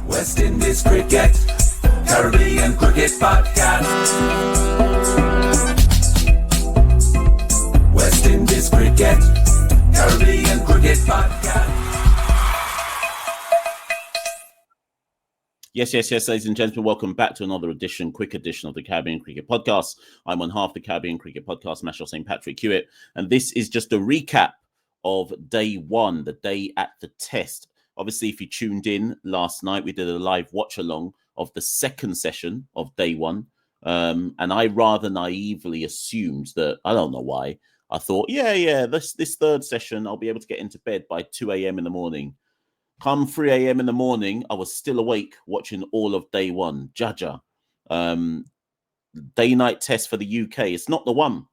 West Indies Cricket, Caribbean Cricket Podcast. West Indies Cricket, Caribbean Cricket Podcast. Yes, ladies and gentlemen, welcome back to another quick edition of the Caribbean Cricket Podcast. I'm on half the Caribbean Cricket Podcast, Machel St. Patrick Hewitt, and this is just a recap of day one, the day at the test. Obviously, if you tuned in last night, we did a live watch-along of the second session of day one, and I rather naively assumed that, I don't know why, I thought, this third session, I'll be able to get into bed by 2 a.m. in the morning. Come 3 a.m. in the morning, I was still awake watching all of day one. Jaja. Day-night test for the UK. It's not the one.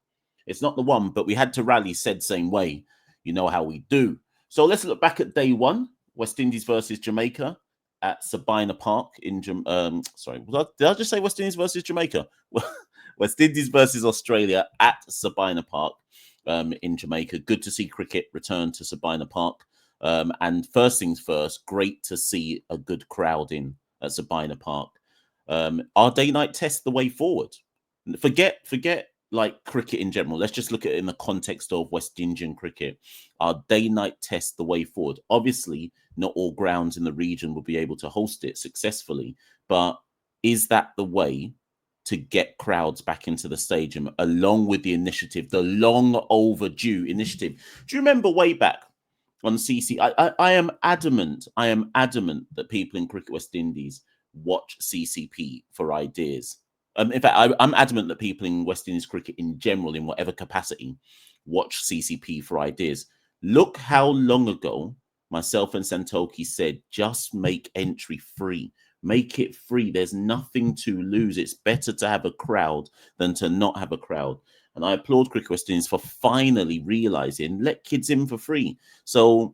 But we had to rally said same way. You know how we do. So let's look back at day one. West Indies versus Jamaica at Sabina Park in did I just say West Indies versus Jamaica? West Indies versus Australia at Sabina Park in Jamaica. Good to see cricket return to Sabina Park. And first things first, great to see a good crowd in at Sabina Park. Our day-night test the way forward. Forget like cricket in general. Let's just look at it in the context of West Indian cricket. Our day-night test the way forward. Obviously, not all grounds in the region will be able to host it successfully, but is that the way to get crowds back into the stadium, along with the initiative, the long overdue initiative? Do you remember way back on CC? I am adamant that people in Cricket West Indies watch CCP for ideas. In fact, I'm adamant that people in West Indies cricket in general, in whatever capacity, watch CCP for ideas. Look how long ago myself and Santoki said, just make entry free. Make it free. There's nothing to lose. It's better to have a crowd than to not have a crowd. And I applaud Cricket West Indies for finally realizing, let kids in for free. So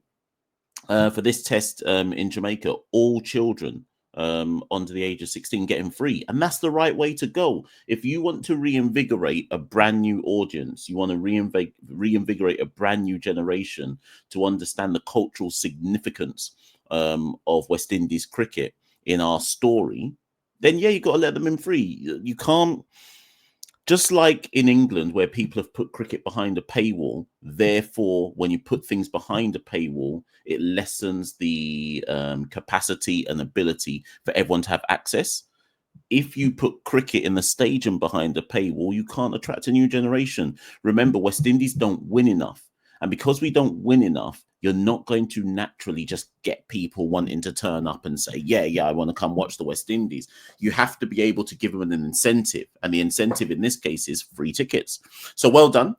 for this test in Jamaica, all children under the age of 16 getting free. And that's the right way to go. If you want to reinvigorate a brand new audience, you want to reinvigorate a brand new generation to understand the cultural significance of West Indies cricket in our story, then yeah, you got to let them in free. You can't, just like in England, where people have put cricket behind a paywall, therefore, when you put things behind a paywall, it lessens the capacity and ability for everyone to have access. If you put cricket in the stadium behind a paywall, you can't attract a new generation. Remember, West Indies don't win enough. And because we don't win enough, you're not going to naturally just get people wanting to turn up and say, yeah, I want to come watch the West Indies. You have to be able to give them an incentive. And the incentive in this case is free tickets. So well done.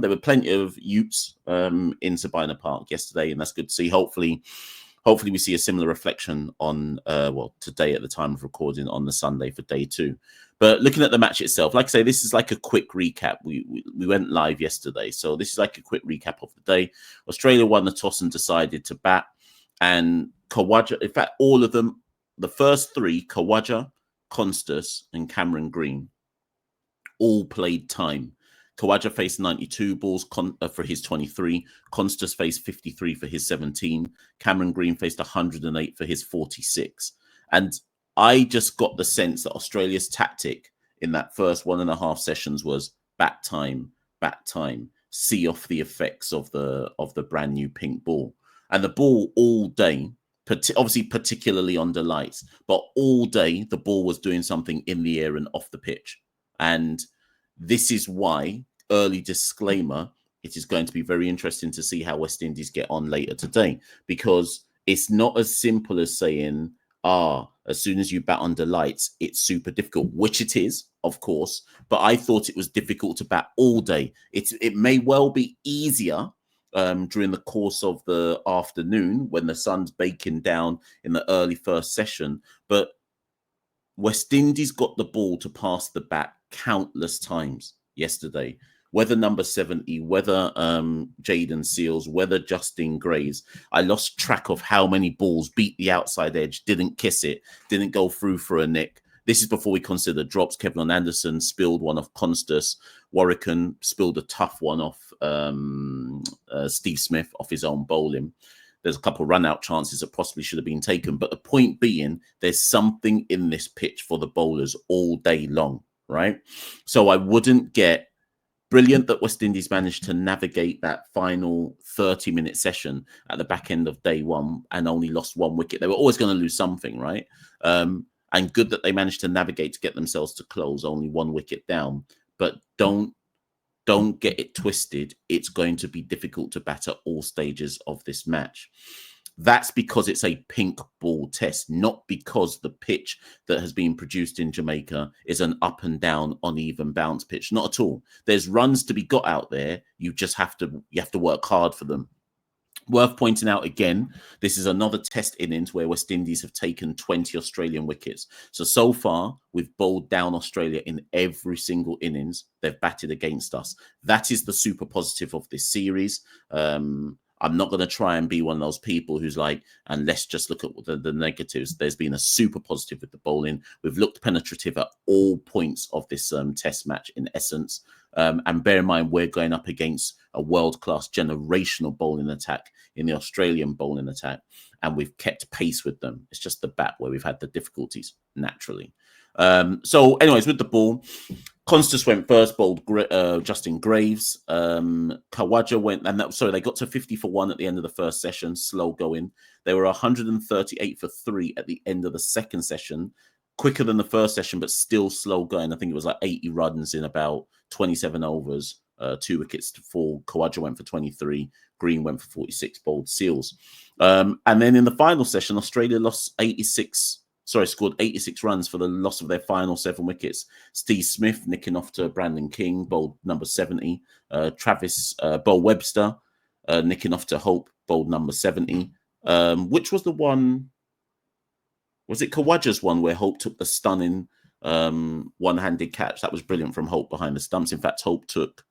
There were plenty of youths in Sabina Park yesterday, and that's good to see. Hopefully we see a similar reflection on, today at the time of recording on the Sunday for day two. But looking at the match itself, like I say, this is like a quick recap. We went live yesterday, so this is like a quick recap of the day. Australia won the toss and decided to bat. And Khawaja, in fact, all of them, the first three, Khawaja, Constas, and Cameron Green, all played time. Khawaja faced 92 balls for his 23. Constas faced 53 for his 17. Cameron Green faced 108 for his 46. And I just got the sense that Australia's tactic in that first 1.5 sessions was bat time, see off the effects of the brand new pink ball. And the ball all day, obviously particularly under lights, but all day the ball was doing something in the air and off the pitch. And this is why, early disclaimer, it is going to be very interesting to see how West Indies get on later today, because it's not as simple as saying, as soon as you bat under lights, it's super difficult, which it is, of course. But I thought it was difficult to bat all day. It may well be easier during the course of the afternoon when the sun's baking down in the early first session. But West Indies got the ball to pass the bat countless times yesterday. Whether number 70, whether Jaden Seals, whether Justin Grays, I lost track of how many balls beat the outside edge, didn't kiss it, didn't go through for a nick. This is before we consider drops. Kevlin Anderson spilled one off Constas. Warwican spilled a tough one off Steve Smith off his own bowling. There's a couple of run-out chances that possibly should have been taken. But the point being, there's something in this pitch for the bowlers all day long, right? So I wouldn't get brilliant that West Indies managed to navigate that final 30-minute session at the back end of day one and only lost 1 wicket. They were always going to lose something, right? And good that they managed to navigate to get themselves to close, only 1 wicket down. But don't get it twisted. It's going to be difficult to bat at all stages of this match. That's because it's a pink ball test, not because the pitch that has been produced in Jamaica is an up and down, uneven bounce pitch. Not at all. There's runs to be got out there. You have to work hard for them. Worth pointing out again, this is another test innings where West Indies have taken 20 Australian wickets. So far, we've bowled down Australia in every single innings they've batted against us. That is the super positive of this series. I'm not going to try and be one of those people who's like, and let's just look at the negatives. There's been a super positive with the bowling. We've looked penetrative at all points of this test match in essence. And bear in mind, we're going up against a world-class generational bowling attack in the Australian bowling attack. And we've kept pace with them. It's just the bat where we've had the difficulties naturally. So anyways, with the ball, Constance went first, bowled Justin Graves. Khawaja went, they got to 50 for 1 at the end of the first session, slow going. They were 138 for 3 at the end of the second session, quicker than the first session, but still slow going. I think it was like 80 runs in about 27 overs, 2 wickets to fall. Khawaja went for 23, Green went for 46, bowled Seals. And then in the final session, Australia scored 86 runs for the loss of their final 7 wickets. Steve Smith nicking off to Brandon King, bowled number 70. Bo Webster nicking off to Hope, bowled number 70. Which was the one? Was it Khawaja's one where Hope took the stunning one-handed catch? That was brilliant from Hope behind the stumps. In fact, Hope took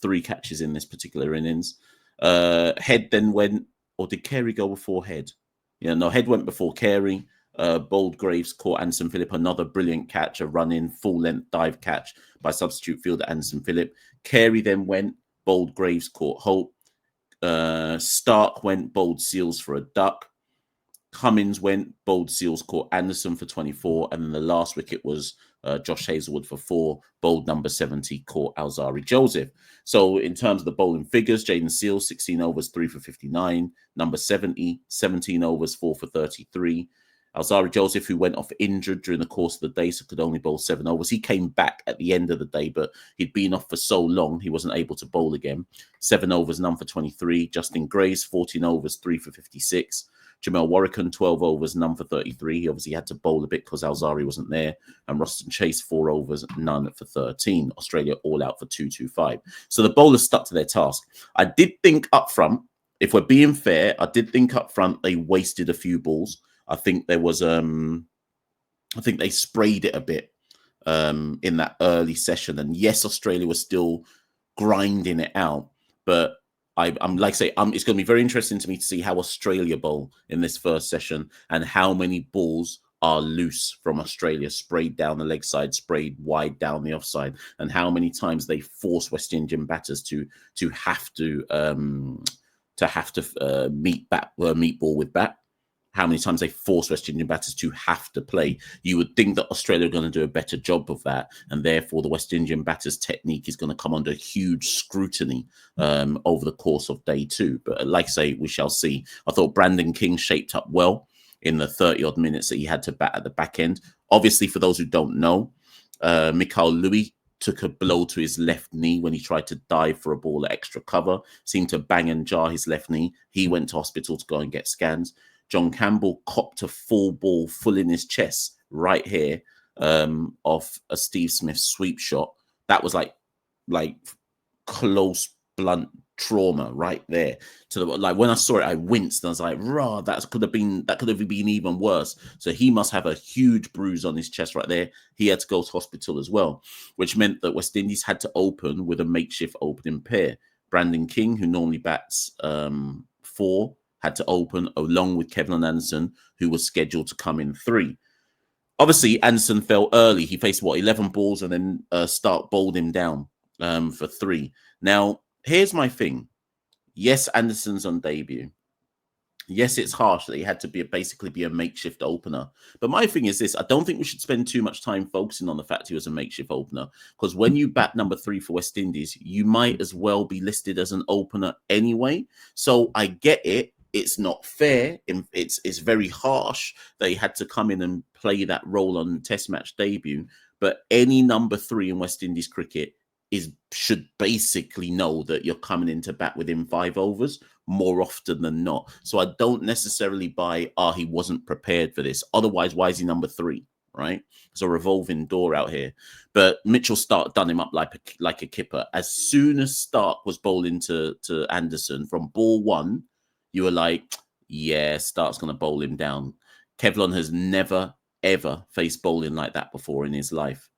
3 catches in this particular innings. Head then went, or did Carey go before Head? Yeah, no, Head went before Carey. Bold Graves caught Anderson Phillip, another brilliant catch, a run-in, full-length dive catch by substitute fielder Anderson Phillip. Carey then went, Bold Graves caught Hope. Stark went, bowled Seals for a duck. Cummins went, bowled Seals, caught Anderson for 24. And then the last wicket was Josh Hazelwood for 4, bowled number 70, caught Alzari Joseph. So in terms of the bowling figures, Jaden Seals, 16 overs, 3 for 59. Number 70, 17 overs, 4 for 33. Alzari Joseph, who went off injured during the course of the day, so could only bowl 7 overs. He came back at the end of the day, but he'd been off for so long, he wasn't able to bowl again. 7 overs, none for 23. Justin Grace, 14 overs, 3 for 56. Jamel Warrican, 12 overs, none for 33. He obviously had to bowl a bit because Alzari wasn't there. And Roston Chase, 4 overs, none for 13. Australia all out for 225. So the bowlers stuck to their task. I did think up front, if we're being fair, they wasted a few balls. I think there was, I think they sprayed it a bit in that early session. And yes, Australia was still grinding it out. But I'm like I say, it's going to be very interesting to me to see how Australia bowl in this first session and how many balls are loose from Australia, sprayed down the leg side, sprayed wide down the offside, and how many times they force West Indian batters to have to meet ball with bat. How many times they force West Indian batters to have to play. You would think that Australia are going to do a better job of that, and therefore the West Indian batters' technique is going to come under huge scrutiny over the course of day 2. But like I say, we shall see. I thought Brandon King shaped up well in the 30-odd minutes that he had to bat at the back end. Obviously, for those who don't know, Machel Louis took a blow to his left knee when he tried to dive for a ball at extra cover, seemed to bang and jar his left knee. He went to hospital to go and get scans. John Campbell copped a full ball full in his chest right here off a Steve Smith sweep shot. That was like close, blunt trauma right there. Like when I saw it, I winced and I was like, "Rah, that could have been even worse." So he must have a huge bruise on his chest right there. He had to go to hospital as well, which meant that West Indies had to open with a makeshift opening pair. Brandon King, who normally bats 4, had to open along with Kevin Anderson, who was scheduled to come in 3. Obviously, Anderson fell early. He faced 11 balls, and then Stark bowled him down for 3. Now, here's my thing. Yes, Anderson's on debut. Yes, it's harsh that he had to basically be a makeshift opener. But my thing is this: I don't think we should spend too much time focusing on the fact he was a makeshift opener, because when you bat number 3 for West Indies, you might as well be listed as an opener anyway. So I get it. It's not fair. It's very harsh that he had to come in and play that role on Test match debut. But any number 3 in West Indies cricket should basically know that you're coming in to bat within 5 overs more often than not. So I don't necessarily buy, he wasn't prepared for this. Otherwise, why is he number 3, right? It's a revolving door out here. But Mitchell Stark done him up like a kipper. As soon as Stark was bowling to Anderson from ball 1, you were like, yeah, Stark's going to bowl him down. Kevlon has never, ever faced bowling like that before in his life.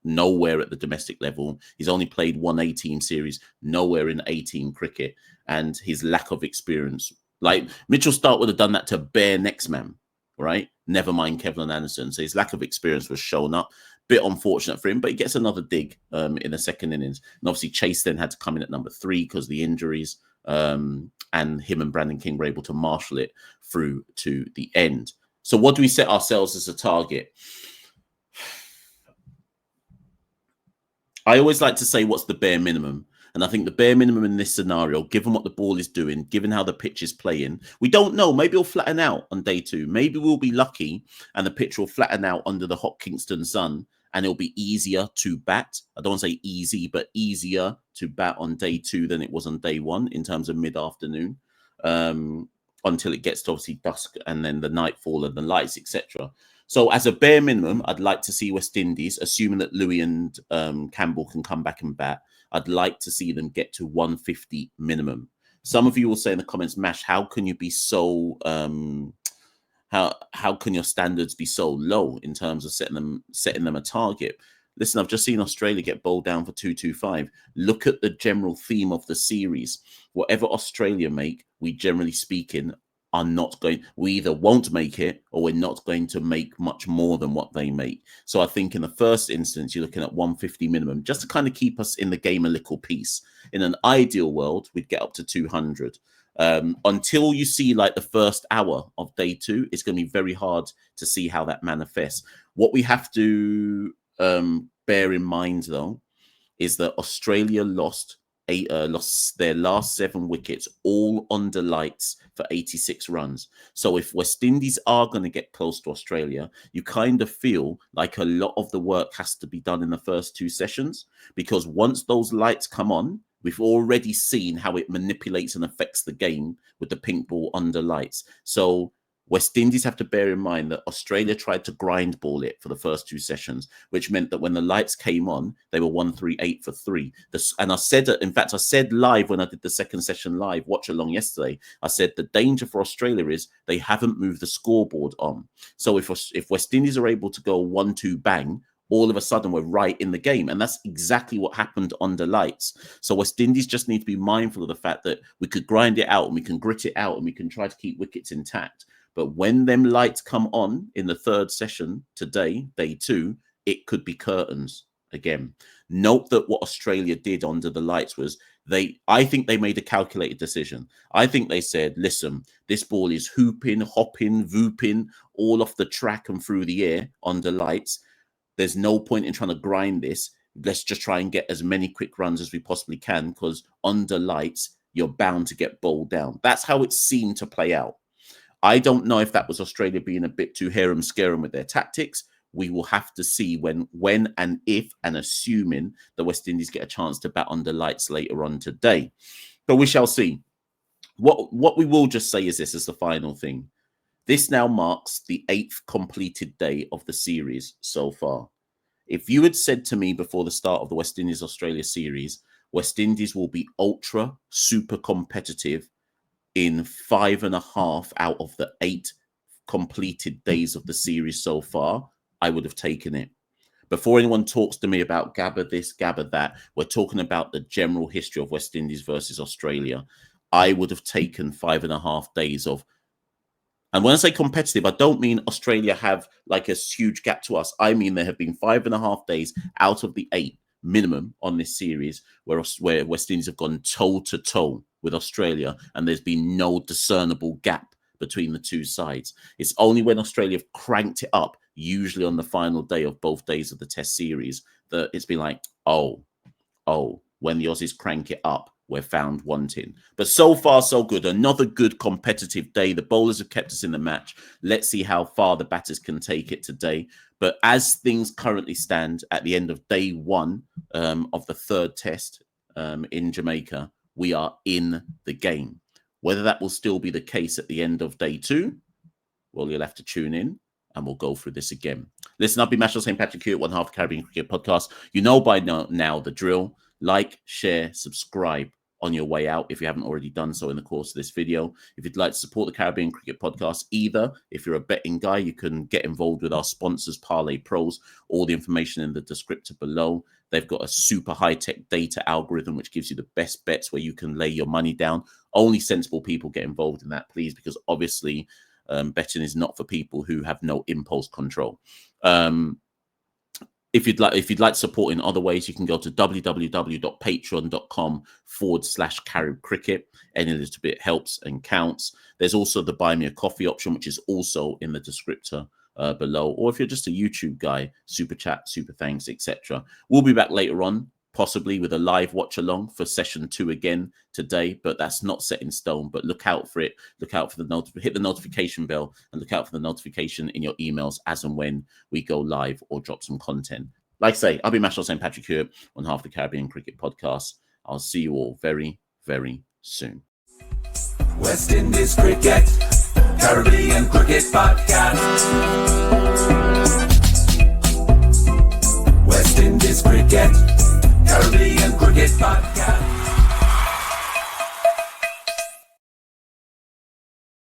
Nowhere at the domestic level. He's only played one A-team series, nowhere in A-team cricket. And his lack of experience, like Mitchell Stark would have done that to bare next man, right? Never mind Kevlin Anderson. So his lack of experience was shown up. Bit unfortunate for him, but he gets another dig in the second innings. And obviously Chase then had to come in at number 3 because of the injuries. And him and Brandon King were able to marshal it through to the end. So what do we set ourselves as a target? I always like to say, what's the bare minimum? And I think the bare minimum in this scenario, given what the ball is doing, given how the pitch is playing, we don't know. Maybe it'll flatten out on day 2. Maybe we'll be lucky and the pitch will flatten out under the hot Kingston sun and it'll be easier to bat. I don't want to say easy, but easier to bat on day 2 than it was on day 1 in terms of mid-afternoon, until it gets to obviously dusk and then the nightfall and the lights, etc. So as a bare minimum, I'd like to see West Indies, assuming that Louis and Campbell can come back and bat, I'd like to see them get to 150 minimum. Some of you will say in the comments, Mash, how can you be so how can your standards be so low in terms of setting them a target? Listen, I've just seen Australia get bowled down for 225. Look at the general theme of the series. Whatever Australia make, we generally speaking are not going, we either won't make it or we're not going to make much more than what they make. So I think in the first instance, you're looking at 150 minimum, just to kind of keep us in the game a little piece. In an ideal world, we'd get up to 200. Until you see like the first hour of day 2, it's going to be very hard to see how that manifests. What we have to bear in mind, though, is that Australia lost their last 7 wickets all under lights for 86 runs. So if West Indies are going to get close to Australia, you kind of feel like a lot of the work has to be done in the first 2 sessions, because once those lights come on, we've already seen how it manipulates and affects the game with the pink ball under lights. So West Indies have to bear in mind that Australia tried to grind ball it for the first 2 sessions, which meant that when the lights came on, they were 138 for 3. And I said, in fact, I said live when I did the second session live watch along yesterday, I said the danger for Australia is they haven't moved the scoreboard on. So if West Indies are able to go 1-2 bang, all of a sudden we're right in the game. And that's exactly what happened under lights. So West Indies just need to be mindful of the fact that we could grind it out and we can grit it out and we can try to keep wickets intact. But when them lights come on in the 3rd session today, day 2, it could be curtains again. Note that what Australia did under the lights was I think they made a calculated decision. I think they said, listen, this ball is hooping, hopping, vooping all off the track and through the air under lights. There's no point in trying to grind this. Let's just try and get as many quick runs as we possibly can, because under lights, you're bound to get bowled down. That's how it seemed to play out. I don't know if that was Australia being a bit too harum-scarum with their tactics. We will have to see when and if, and assuming the West Indies get a chance to bat under lights later on today. But we shall see. What we will just say is this as the final thing. This now marks the 8th completed day of the series so far. If you had said to me before the start of the West Indies-Australia series, West Indies will be ultra, super competitive in 5.5 out of the 8 completed days of the series so far, I would have taken it. Before anyone talks to me about Gabba this, Gabba that, we're talking about the general history of West Indies versus Australia. I would have taken 5.5 days of, and when I say competitive, I don't mean Australia have like a huge gap to us. I mean there have been 5.5 days out of the 8 minimum on this series where West Indies have gone toe to toe with Australia, and there's been no discernible gap between the two sides. It's only when Australia have cranked it up, usually on the final day of both days of the Test series, that it's been like, oh, when the Aussies crank it up, we're found wanting. But so far, so good. Another good competitive day. The bowlers have kept us in the match. Let's see how far the batters can take it today. But as things currently stand at the end of day one of the third Test in Jamaica, we are in the game. Whether that will still be the case at the end of day two, well, you'll have to tune in and we'll go through this again. Listen, I've been Machel St. Patrick here at One Half Caribbean Cricket Podcast. You know by now the drill. Like, share, subscribe on your way out if you haven't already done so in the course of this video. If you'd like to support the Caribbean Cricket Podcast, either if you're a betting guy, you can get involved with our sponsors, Parlay Pros. All the information in the descriptor below. They've got a super high-tech data algorithm which gives you the best bets where you can lay your money down. Only sensible people get involved in that, please, because obviously betting is not for people who have no impulse control. If you'd like to support in other ways, you can go to www.patreon.com/Carib Cricket. Any little bit helps and counts. There's also the buy me a coffee option, which is also in the descriptor below. Or if you're just a YouTube guy, super chat, super thanks, etc. We'll be back later on, possibly with a live watch along for session 2 again today, but that's not set in stone. But look out for it. Look out for hit the notification bell and look out for the notification in your emails as and when we go live or drop some content. Like I say, I'll be Machel St. Patrick here on Half the Caribbean Cricket Podcast. I'll see you all very, very soon. West Indies Cricket, Caribbean Cricket Podcast.